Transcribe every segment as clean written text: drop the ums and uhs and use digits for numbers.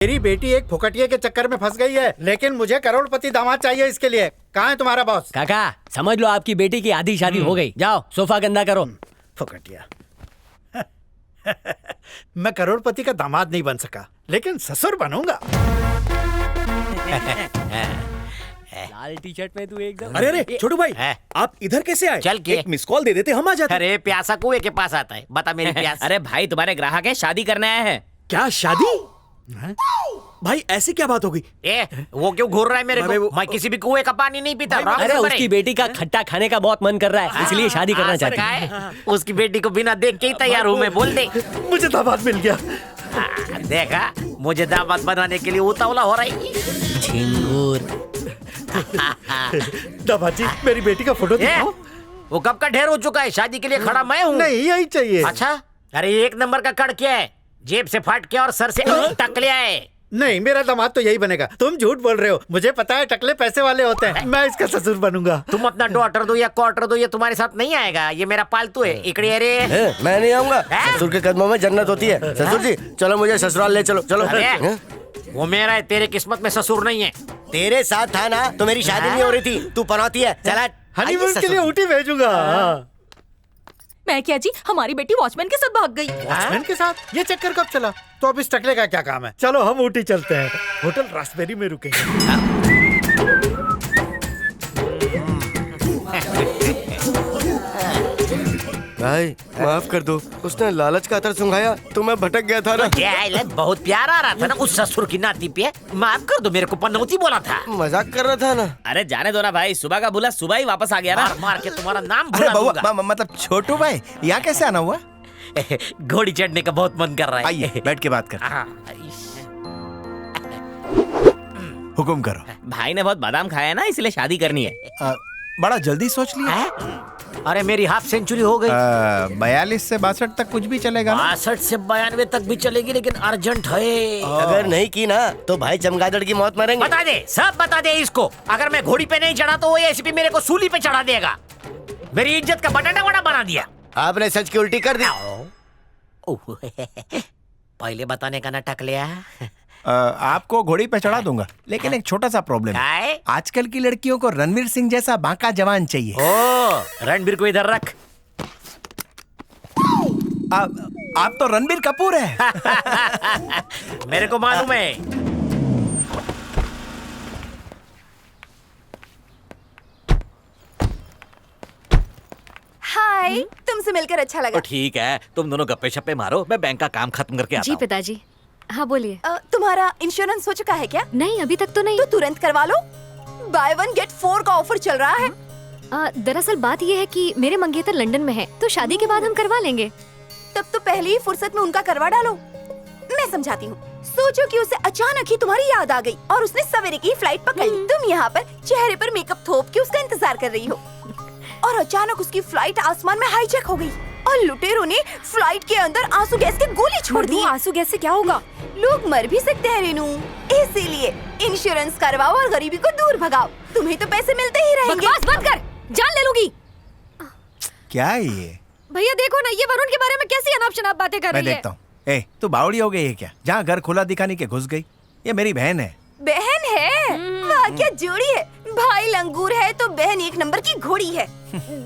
मेरी बेटी एक फुकटिये के चक्कर में फंस गई है, लेकिन मुझे करोड़पति दामाद चाहिए इसके लिए। कहाँ है तुम्हारा बॉस? काका समझ लो आपकी बेटी की आधी शादी हो गई। जाओ सोफा गंदा करो। फुकटिया। मैं करोड़पति का दामाद नहीं बन सका, लेकिन ससुर बनूंगा। लाल टी शर्ट में तू एकदम। अरे अरे छोटू भाई, आप इधर कैसे आए? चल के एक मिस कॉल दे देते, हम आ जाते। अरे प्यासा कुएं के पास आता है, बता मेरी प्यास। अरे भाई तुम्हारे ग्राहक है, शादी करने आए हैं। क्या शादी? भाई ऐसी क्या बात हो गई? वो क्यों घूर रहा है मेरे को? मैं किसी भी कुएं का पानी नहीं पीता। अरे उसकी बेटी का खट्टा खाने का बहुत मन कर रहा है, इसलिए शादी करना चाहती है। उसकी बेटी को बिना देख के ही तैयार हूँ मैं, बोल दे। मुझे दामाद मिल गया। देखा, मुझे दामाद बनाने के लिए उतावला हो रही। झिंगुर। दामाद जी, मेरी बेटी का फोटो दिखाओ। वो कब का ढेर हो चुका है, शादी के लिए खड़ा मैं हूँ। नहीं, यही चाहिए। अच्छा, अरे एक नंबर का कड़ क्या है? जेब से फाट के और सर से टकले आए। नहीं, मेरा दामाद तो यही बनेगा। तुम झूठ बोल रहे हो, मुझे पता है टकले पैसे वाले होते हैं। मैं इसका ससुर बनूंगा। तुम अपना डॉटर दो या क्वार्टर दो, ये तुम्हारे साथ नहीं आएगा। ये मेरा पालतू है। इकड़े रे। मैं नहीं आऊंगा। ससुर के कदमों में जन्नत होती है। ससुर जी चलो, मुझे ससुराल ले चलो। चलो। अरे, वो मेरा है, तेरे किस्मत में ससुर नहीं है। तेरे साथ था ना तो मेरी शादी नहीं हो रही थी। तू पनौती है। चला हनीमून के लिए ऊटी भेजूंगा। मैं क्या जी, हमारी बेटी वॉचमैन के साथ भाग गई। वॉचमैन के साथ? ये चक्कर कब चला? तो अब इस टकले का क्या काम है? चलो हम ऊटी चलते हैं, होटल रास्पबेरी में रुकेंगे। भाई माफ कर दो, उसने लालच का अतर सुंघाया तो मैं भटक गया था ना। बहुत प्यार आ रहा था ना उस ससुर की नाती पे। माफ कर दो, मेरे को पनौती बोला था। मजाक कर रहा था ना। अरे जाने दो ना भाई, सुबह का बुला सुबह ही वापस आ गया ना। मार मार के तुम्हारा नाम अरे भुला दूंगा। मतलब छोटू भाई यहाँ कैसे आना हुआ? घोड़ी चढ़ने का बहुत मन कर रहा है। आइए बैठ के बात कर। हाँ, हुकुम करो। भाई ने बहुत बादाम खाया है ना, इसलिए शादी करनी है। बड़ा जल्दी सोच लिया। अरे मेरी हाफ सेंचुरी हो गई। 42 से 62 तक कुछ भी चलेगा ना? 62 से 92 तक भी चलेगी, लेकिन अर्जेंट है। अगर नहीं की ना तो भाई चमगादड़ की मौत मरेंगे। बता दे, सब बता दे इसको। अगर मैं घोड़ी पे नहीं चढ़ा तो वो एसीपी मेरे को सूली पे चढ़ा देगा। मेरी इज्जत का बटाटा वड़ा बना दिया। आपने सच की उल्टी कर दी। पहले बताने का नाटक लिया। आपको घोड़ी पे चढ़ा दूंगा, लेकिन एक छोटा सा प्रॉब्लम है। आजकल की लड़कियों को रणवीर सिंह जैसा बांका जवान चाहिए। ओ, रणबीर को इधर रख। आप तो रणबीर कपूर है। मेरे को मालूम है। हाय, तुमसे मिलकर अच्छा लगा। तो ठीक है, तुम दोनों गप्पे शप्पे मारो, मैं बैंक का काम खत्म करके आता जी हूँ। पिताजी। हाँ बोलिए। तुम्हारा इंश्योरेंस हो चुका है क्या? नहीं अभी तक तो नहीं। तो तुरंत करवा लो, बाय 1 गेट 4 का ऑफर चल रहा है। दरअसल बात ये है कि मेरे मंगेतर लंदन में है, तो शादी के बाद हम करवा लेंगे। तब तो पहली ही फुर्सत में उनका करवा डालो। मैं समझाती हूँ। सोचो कि उसे अचानक ही तुम्हारी याद आ गई और उसने सवेरे की फ्लाइट पकड़ ली। तुम यहाँ पर चेहरे पर मेकअप थोप के उसका इंतजार कर रही हो, और अचानक उसकी फ्लाइट आसमान में हाईजैक हो गई और लुटेरों ने फ्लाइट के अंदर आंसू गैस की गोली छोड़ दी। आंसू गैस से क्या होगा? लोग मर भी सकते हैं रेनू, इसीलिए इंश्योरेंस करवाओ और गरीबी को दूर भगाओ। तुम्हें तो पैसे मिलते ही रहेंगे। बकवास बंद कर, जान ले लूंगी। क्या है ये? भैया देखो ना, ये वरुण के बारे में कैसी अनाप शनाप बातें कर मैं रही है। देखता हूँ। ए, तू बावड़ी हो गई है क्या? जहाँ घर खुला दिखाने के घुस गई। ये मेरी बहन है। बहन है? वाह क्या जोड़ी है। भाई लंगूर है तो बहन एक नंबर की घोड़ी है।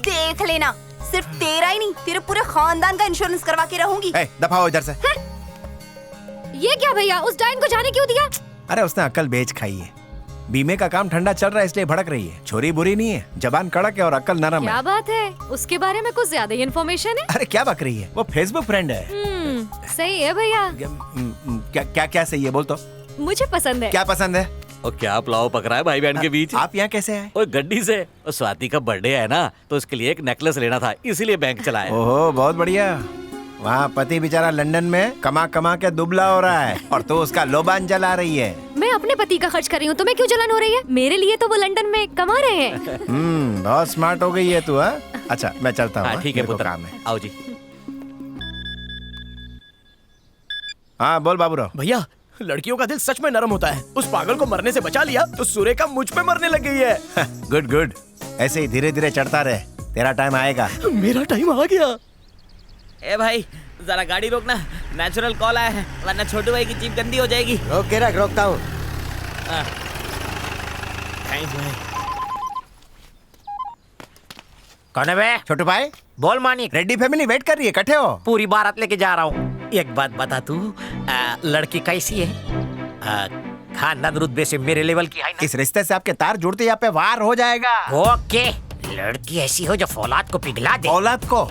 देख लेना, सिर्फ तेरा ही नहीं, तेरे पूरे खानदान का इंश्योरेंस करवा के रहूंगी। दफा हो इधर से। ये क्या भैया, उस डायन को जाने क्यों दिया? अरे उसने अक्ल बेच खाई है। बीमे का काम ठंडा चल रहा है इसलिए भड़क रही है। छोरी बुरी नहीं है, जबान कड़क है और अक्ल नरम क्या है। बात है, उसके बारे में कुछ ज्यादा ही इन्फॉर्मेशन है। अरे क्या बक रही है, वो फेसबुक फ्रेंड है। सही है भैया। क्या क्या क्या सही है, बोल तो। मुझे पसंद है। क्या पसंद है? और क्या पुलाव पक रहा है भाई बहन के बीच? आप यहाँ कैसे आए? और गड्डी से। और स्वाति का बर्थडे है ना, तो उसके लिए एक नेकलेस लेना था, इसीलिए बैंक चलाया। ओहो बहुत बढ़िया। वहाँ पति बेचारा लंदन में कमा कमा के दुबला हो रहा है और तो उसका लोबान जला रही है। मैं अपने पति का खर्च कर रही हूँ, तुम्हें क्यों जलन हो रही है? मेरे लिए तो वो लंदन में कमा रहे हैं। बहुत स्मार्ट हो गई है तू। अच्छा मैं चलता हूँ। ठीक है मेरे को पुत्र, काम है। आओ जी। हाँ बोल बाबूराव। भैया लड़कियों का दिल सच में नरम होता है। उस पागल को मरने से बचा लिया तो सुरेखा मुझ पे मरने लग गई है। गुड गुड, ऐसे ही धीरे धीरे चढ़ता रहे, तेरा टाइम आएगा। मेरा टाइम आ गया। ए भाई जरा गाड़ी रोकना, नेचुरल कॉल आया है, वरना छोटू भाई की जीप गंदी हो जाएगी। ओके रख, रोकता हूँ। थैंक्स भाई। कौन है बे? छोटू भाई, बोल मानिक। रेड्डी फैमिली वेट कर रही है, इकट्ठे हो? पूरी बारात लेके जा रहा हूँ। एक बात बता तू, लड़की कैसी है? खानदान रुतबे से मेरे लेवल की है ना? इस रिश्ते से आपके तार जुड़ते यहाँ पे वार हो जाएगा। ओके, लड़की ऐसी हो जो फौलाद को पिघला दे। औलाद को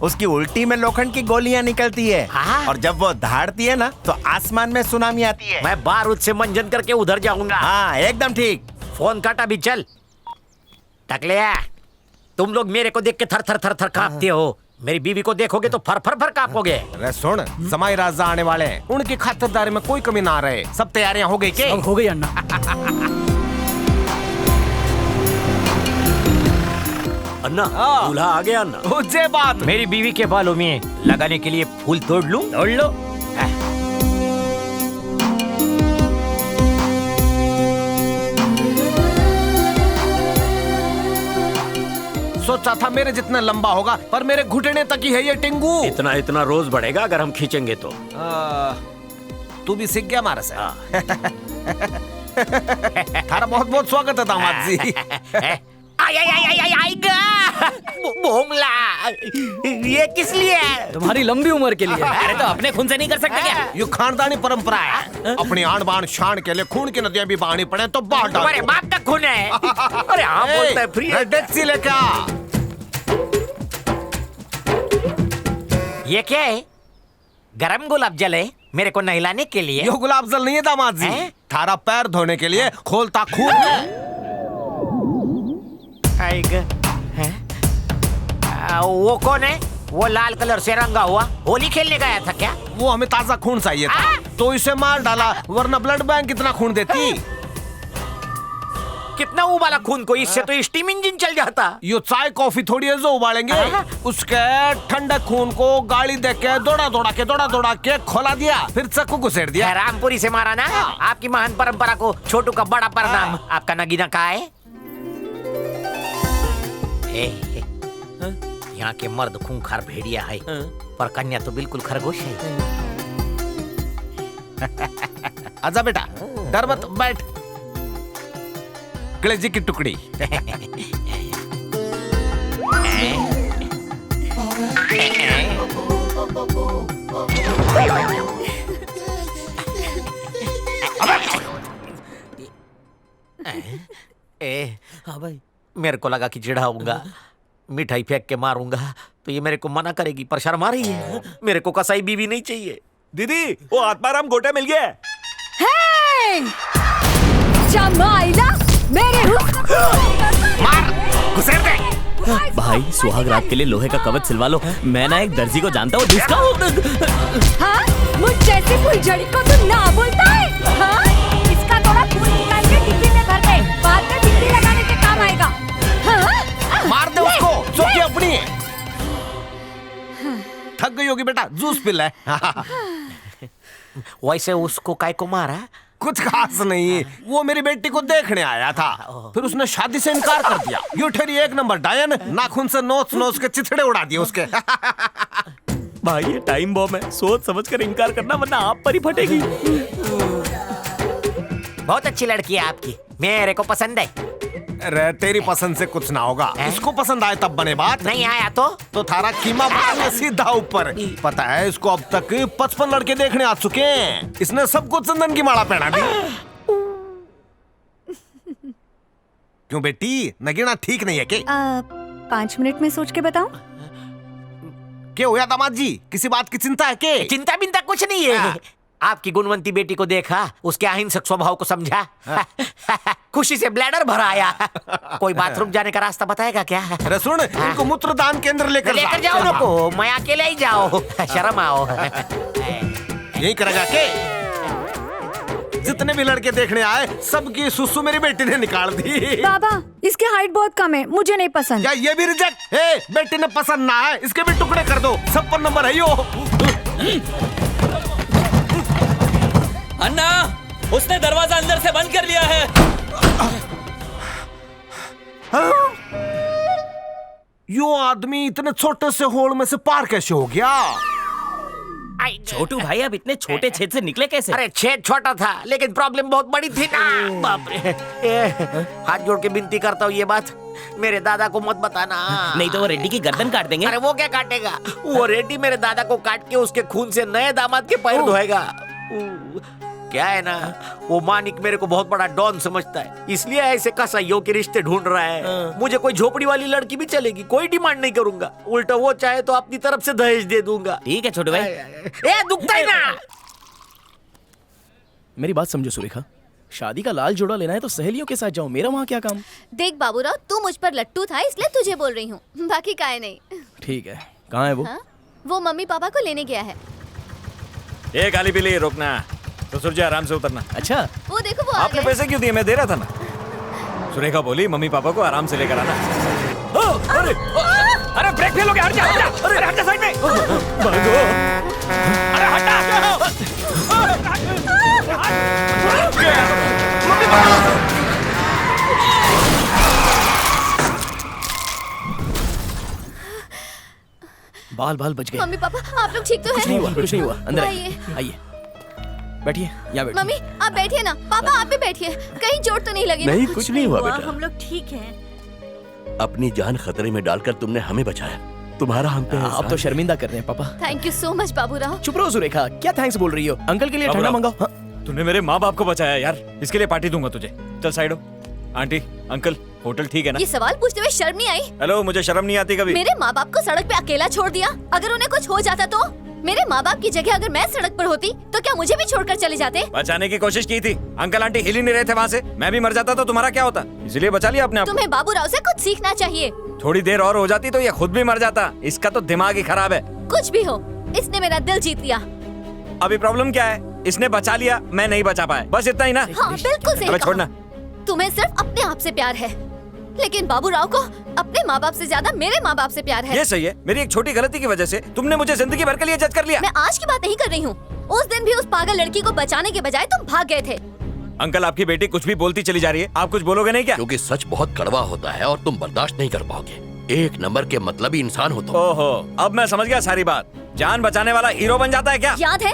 उसकी उल्टी में लोखंड की गोलियां निकलती है। हाँ? और जब वो धाड़ती है ना तो आसमान में सुनामी आती है। मैं बारूद से मंजन करके उधर जाऊंगा। हाँ एकदम ठीक। फोन काटा भी, चल। टकलिया, तुम लोग मेरे को देख के थर थर थर थर कांपते हो, मेरी बीवी को देखोगे तो फर फर फर कांपोगे। अरे सुन, जमाई राजा आने वाले हैं, उनकी खातिरदारी में कोई कमी ना रहे। सब तैयारियां हो गई के? हो गई अन्ना। अन्ना, दूल्हा आ गया अन्ना। मुझे बात मेरी बीवी के बालों में लगाने के लिए फूल तोड़ लूं? तोड़ लो। सोचा था मेरे जितना लंबा होगा, पर मेरे घुटने तक ही है ये टिंगू। इतना इतना रोज बढ़ेगा अगर हम खींचेंगे तो। तू भी सीख गया हमारे से। थारा बहुत बहुत स्वागत है दामाद जी। आई आई आई आई आई गा बोमला, ये किस लिए है? तुम्हारी लंबी उम्र के लिए। अरे तो अपने खून से नहीं कर सकते क्या? ये खानदानी परंपरा है। अपनी आन बान शान के लिए खून की नदियां भी बहानी पड़े तो बाहर डाल। तुम्हारे बाप का खून है। अरे हाँ बोलता है, फ्री है। टैक्सी लेके आ। ये क्या है? गरम गुलाब जल है मेरे को नहलाने के लिए? ये गुलाब जल नहीं है दामाद जी, थारा पैर धोने के लिए खोलता खून है। वो कौन है? वो लाल कलर से रंगा हुआ होली खेलने गया था क्या? वो हमें ताजा खून चाहिए था तो इसे मार डाला, वरना ब्लड बैंक कितना खून देती। कितना उबाला खून को, इससे तो स्टीम इंजन चल जाता। ये चाय कॉफी थोड़ी है जो उबालेंगे, उसके ठंडे खून को गाड़ी देख के दौड़ा दौड़ा के खोला दिया, फिर चाकू घुसेड़ दिया। रामपुरी से मारा ना। आपकी महान परंपरा को छोटू का बड़ा प्रणाम। आपका नगीना कहाँ है? यहाँ के मर्द खूंखार भेड़िया है, पर कन्या तो बिल्कुल खरगोश है। आजा बेटा, डर मत, बैठ। कलेजी की टुकड़ी। हाँ भाई, मेरे को लगा कि चिढ़ाऊंगा, मिठाई फेंक के मारूंगा तो ये मेरे को मना करेगी, पर शर्मा रही है। मेरे को कसाई बीवी नहीं चाहिए। दीदी, वो आत्माराम गोटा मिल गया। जमाइला मेरे मार, घुसेड़ दे। भाई सुहाग रात के लिए लोहे का कवच सिलवा लो। मैं ना एक दर्जी को जानता हूँ जिसका हाँ? मुझ जैसी फुलझड़ी को तू ना बोलता है? हाँ? इसका थोड़ा खून निकाल के डिब्बी में भर दे, बाद में बिजली लगाने के काम आएगा। हाँ? मार दे उसको, चौकी अपनी है। थक गई होगी बेटा, जूस पी ले। वैसे उसको काय को मारा? कुछ खास नहीं, वो मेरी बेटी को देखने आया था, फिर उसने शादी से इनकार कर दिया। ये ठहरी एक नंबर डायन, नाखून से नोच नोच के चिथड़े उड़ा दिए उसके। भाई ये टाइम बॉम्ब है, सोच समझ कर इनकार करना वरना आप पर ही फटेगी। बहुत अच्छी लड़की है आपकी, मेरे को पसंद है। अरे तेरी पसंद से कुछ ना होगा, इसको पसंद आए तब बने बात। नहीं आया तो थारा कीमा मारने सीधा ऊपर। पता है इसको अब तक 55 लड़के देखने आ चुके हैं, इसने सबको चंदन की माला पहना दी। क्यों बेटी, नगीना ठीक नहीं है के? 5 मिनट में सोच के बताऊं? क्या हुआ दामाद जी, किसी बात की चिंता है के? चिंता बिंता कुछ नहीं है। आपकी गुणवंती बेटी को देखा, उसके अहिंसक स्वभाव को समझा, खुशी से ब्लैडर भराया। कोई बाथरूम जाने का रास्ता बताएगा क्या? अरे सुन, इनको मूत्रदान केंद्र लेकर जाओ ना को, मैं अकेले ही जाओ, शर्म आओ। यही करेगा के? जितने भी लड़के देखने आए सबकी सुसु मेरी बेटी ने निकाल दी। बाबा, इसकी हाइट बहुत कम है, मुझे नहीं पसंद। क्या ये भी रिजेक्ट? बेटी ने पसंद ना है, इसके भी टुकड़े कर दो, सब पर नंबर है यो। अन्ना, उसने दरवाजा अंदर से बंद कर लिया है। यो आदमी इतने छोटे से होल में से पार कैसे हो गया? छोटू भाई अब इतने छोटे छेद से निकले कैसे? अरे छेद छोटा था लेकिन प्रॉब्लम बहुत बड़ी थी ना। बाप रे। हाथ जोड़ के विनती करता हूँ ये बात मेरे दादा को मत बताना। नहीं तो वो रेड्डी की गर्दन काट देंगे। अरे वो क्या काटेगा? वो रेड्डी मेरे दादा को काट के उसके खून से नए दामाद के पैर धोएगा। क्या है ना, वो मानिक मेरे को बहुत बड़ा डॉन समझता है, इसलिए ऐसे कसाईयों के रिश्ते ढूंढ रहा है। मुझे कोई झोपड़ी वाली लड़की भी चलेगी, कोई डिमांड नहीं करूंगा। उल्टा वो चाहे तो अपनी तरफ से दहेज दे दूंगा। ठीक है छोटू भाई। ए दुखता है ना। मेरी बात समझो सुरेखा, शादी का लाल जोड़ा लेना है तो सहेलियों के साथ जाओ, मेरा वहाँ क्या काम। देख बाबूराव, तू मुझ पर लट्टू था इसलिए तुझे बोल रही हूँ, बाकी काहे नहीं। ठीक है, कहाँ है वो? हाँ? वो मम्मी पापा को लेने गया है। ए काली बिल्ली रोकना, तो सुरजे आराम से उतरना। अच्छा वो देखो वो आ आपने गए। पैसे क्यों दिए? मैं दे रहा था ना। सुरेखा बोली मम्मी पापा को आराम से लेकर आना। अरे अरे ब्रेक फेल हो गया, हट जा, हट जा। अरे हट जा साइड में। भागो। अरे हटा। बाल बाल बच गए। मम्मी पापा आप लोग ठीक तो कुछ नहीं हैं? हुआ, कुछ नहीं हुआ। अंदर आइए। आइए, आइए, बैठिए, यहाँ बैठिए। मम्मी आप बैठिए ना, पापा आप भी बैठिए, कहीं चोट तो नहीं लगी ना? नहीं, कुछ नहीं हुआ बेटा। हम लोग ठीक हैं। अपनी जान खतरे में डालकर तुमने हमें बचाया, तुम्हारा हम पे आप एहसान तो शर्मिंदा कर रहे हैं पापा। Thank you so much Baburao. चुप रहो सुरेखा, क्या थैंक्स बोल रही हो? अंकल के लिए ठंडा बाबूराव। मंगाओ। हाँ? तूने मेरे माँ बाप को बचाया यार, इसके लिए पार्टी दूंगा तुझे। चल साइड हो। आंटी अंकल होटल ठीक है ना? ये सवाल पूछते हुए शर्म नहीं आई? हेलो, मुझे शर्म नहीं आती कभी? मेरे माँ बाप को सड़क पे अकेला छोड़ दिया, अगर उन्हें कुछ हो जाता तो? मेरे माँ बाप की जगह अगर मैं सड़क पर होती तो क्या मुझे भी छोड़कर चले जाते? बचाने की कोशिश की थी, अंकल आंटी हिल ही नहीं रहे थे वहाँ से। मैं भी मर जाता तो तुम्हारा क्या होता, इसलिए बचा लिया अपने आप को। तुम्हें बाबूराव से कुछ सीखना चाहिए। थोड़ी देर और हो जाती तो ये खुद भी मर जाता। इसका तो दिमाग ही खराब है। कुछ भी हो, इसने मेरा दिल जीत लिया। अभी प्रॉब्लम क्या है? इसने बचा लिया, मैं नहीं बचा पाया, बस इतना ही ना। हाँ बिल्कुल सही अबे कहा। छोड़ना। तुम्हें सिर्फ अपने आप से प्यार है, लेकिन बाबूराव को अपने माँ बाप से ज्यादा मेरे माँ बाप से प्यार है। ये सही है, मेरी एक छोटी गलती की वजह से तुमने मुझे जिंदगी भर के लिए जज कर लिया। मैं आज की बात नहीं कर रही हूँ, उस दिन भी उस पागल लड़की को बचाने के बजाय तुम भाग गए थे। अंकल आपकी बेटी कुछ भी बोलती चली जा रही है, आप कुछ बोलोगे नहीं क्या? क्योंकि सच बहुत कड़वा होता है और तुम बर्दाश्त नहीं कर पाओगे। एक नंबर के मतलबी इंसान हो तुम। ओहो, अब मैं समझ गया सारी बात। जान बचाने वाला हीरो बन जाता है क्या? याद है